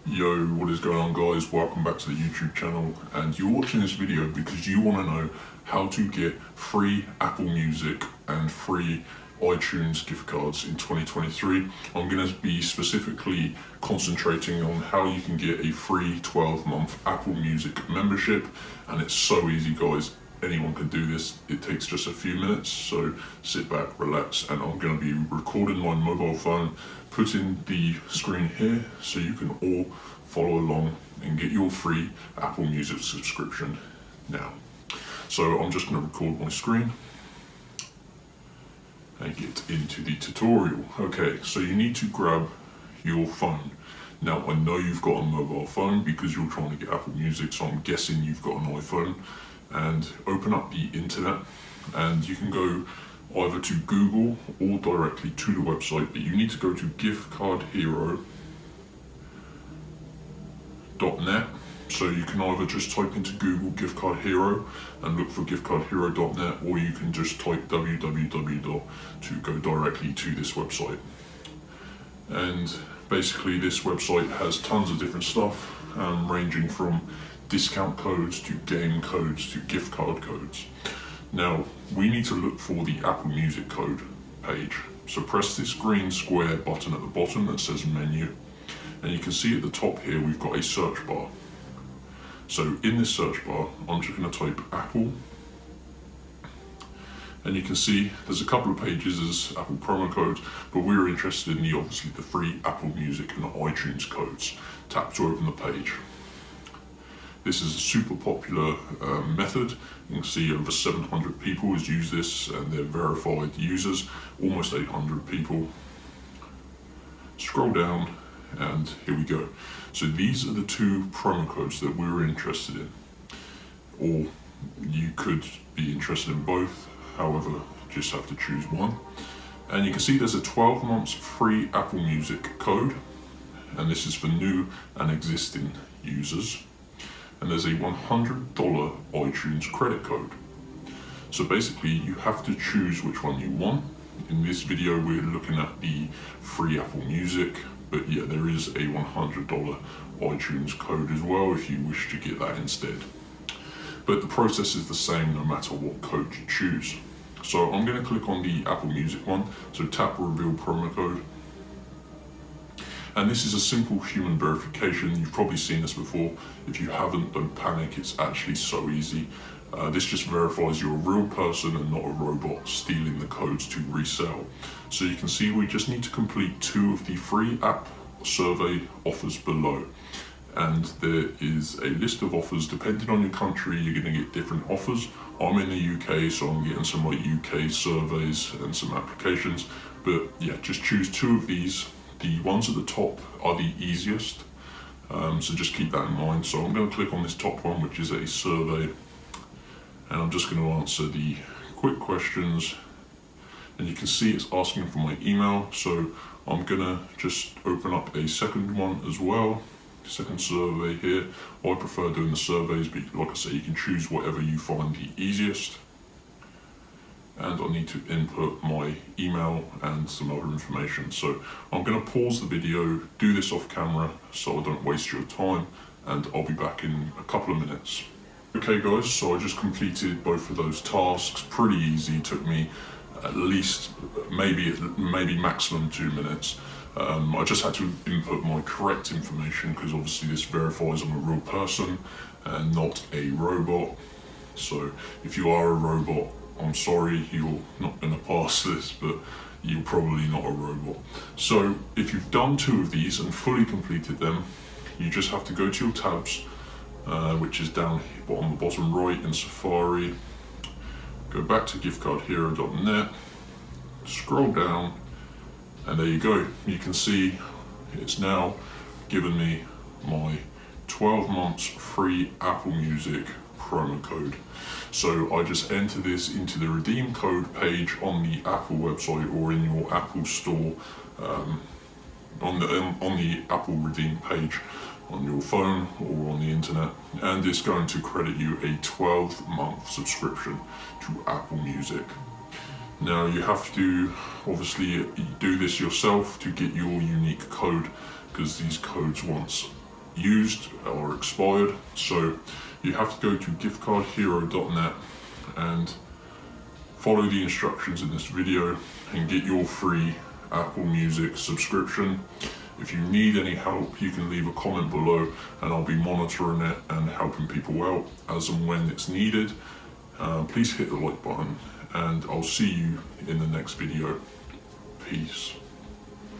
Yo, what is going on, guys? Welcome back to the YouTube channel, and you're watching this video because you want to know how to get free Apple Music and free iTunes gift cards in 2023. I'm going to be specifically concentrating on how you can get a free 12-month Apple Music membership, and it's so easy, guys. Anyone can do this. It takes just a few minutes, so sit back, relax, and I'm going to be recording my mobile phone, putting the screen here so you can all follow along and get your free Apple Music subscription now. So I'm just going to record my screen and get into the tutorial. Okay, so you need to grab your phone. Now, I know you've got a mobile phone because you're trying to get Apple Music, so I'm guessing you've got an iPhone. And open up the internet, and you can go either to Google or directly to the website, but you need to go to giftcardhero.net. So you can either just type into Google Gift Card Hero and look for giftcardhero.net, or you can just type www to go directly to this website. And basically this website has tons of different stuff, ranging from discount codes to game codes to gift card codes. Now, we need to look for the Apple Music code page. So press this green square button at the bottom that says menu, and you can see at the top here we've got a search bar. So in this search bar, I'm just going to type Apple, and you can see there's a couple of pages as Apple promo codes, but we're interested in obviously the free Apple Music and iTunes codes. Tap to open the page. This is a super popular method. You can see over 700 people has used this, and they're verified users, almost 800 people. Scroll down, and here we go. So these are the two promo codes that we're interested in, or you could be interested in both. However, you just have to choose one. And you can see there's a 12 months free Apple Music code, and this is for new and existing users. And there's a $100 iTunes credit code. So basically you have to choose which one you want. In this video we're looking at the free Apple Music, but yeah, there is a $100 iTunes code as well if you wish to get that instead. But the process is the same no matter what code you choose. So I'm going to click on the Apple Music one, so tap reveal promo code. And this is a simple human verification. You've probably seen this before. If you haven't, don't panic, it's actually so easy. This just verifies you're a real person and not a robot stealing the codes to resell. So you can see we just need to complete 2 of the free app survey offers below. And there is a list of offers. Depending on your country, you're going to get different offers. I'm in the UK, so I'm getting some like UK surveys and some applications. But yeah, just choose 2 of these. The ones at the top are the easiest, so just keep that in mind. So I'm going to click on this top one, which is a survey, and I'm just going to answer the quick questions. And you can see it's asking for my email, so I'm going to just open up a second one as well, second survey here. I prefer doing the surveys, but like I say, you can choose whatever you find the easiest. And I need to input my email and some other information. So I'm going to pause the video, do this off camera so I don't waste your time, and I'll be back in a couple of minutes. Okay guys, so I just completed both of those tasks. Pretty easy, took me at least maybe maximum 2 minutes. I just had to input my correct information because obviously this verifies I'm a real person and not a robot. So if you are a robot, I'm sorry, you're not going to pass this, but you're probably not a robot. So if you've done 2 of these and fully completed them, you just have to go to your tabs, which is down on the bottom right in Safari. Go back to giftcardhero.net, scroll down, and there you go. You can see it's now given me my 12 months free Apple Music promo code. So I just enter this into the redeem code page on the Apple website or in your Apple store, on the Apple redeem page on your phone or on the internet, and it's going to credit you a 12-month subscription to Apple Music. Now you have to obviously do this yourself to get your unique code, because these codes once used or expired. So you have to go to giftcardhero.net and follow the instructions in this video and get your free Apple Music subscription. If you need any help, you can leave a comment below and I'll be monitoring it and helping people out as and when it's needed. Please hit the like button and I'll see you in the next video. Peace.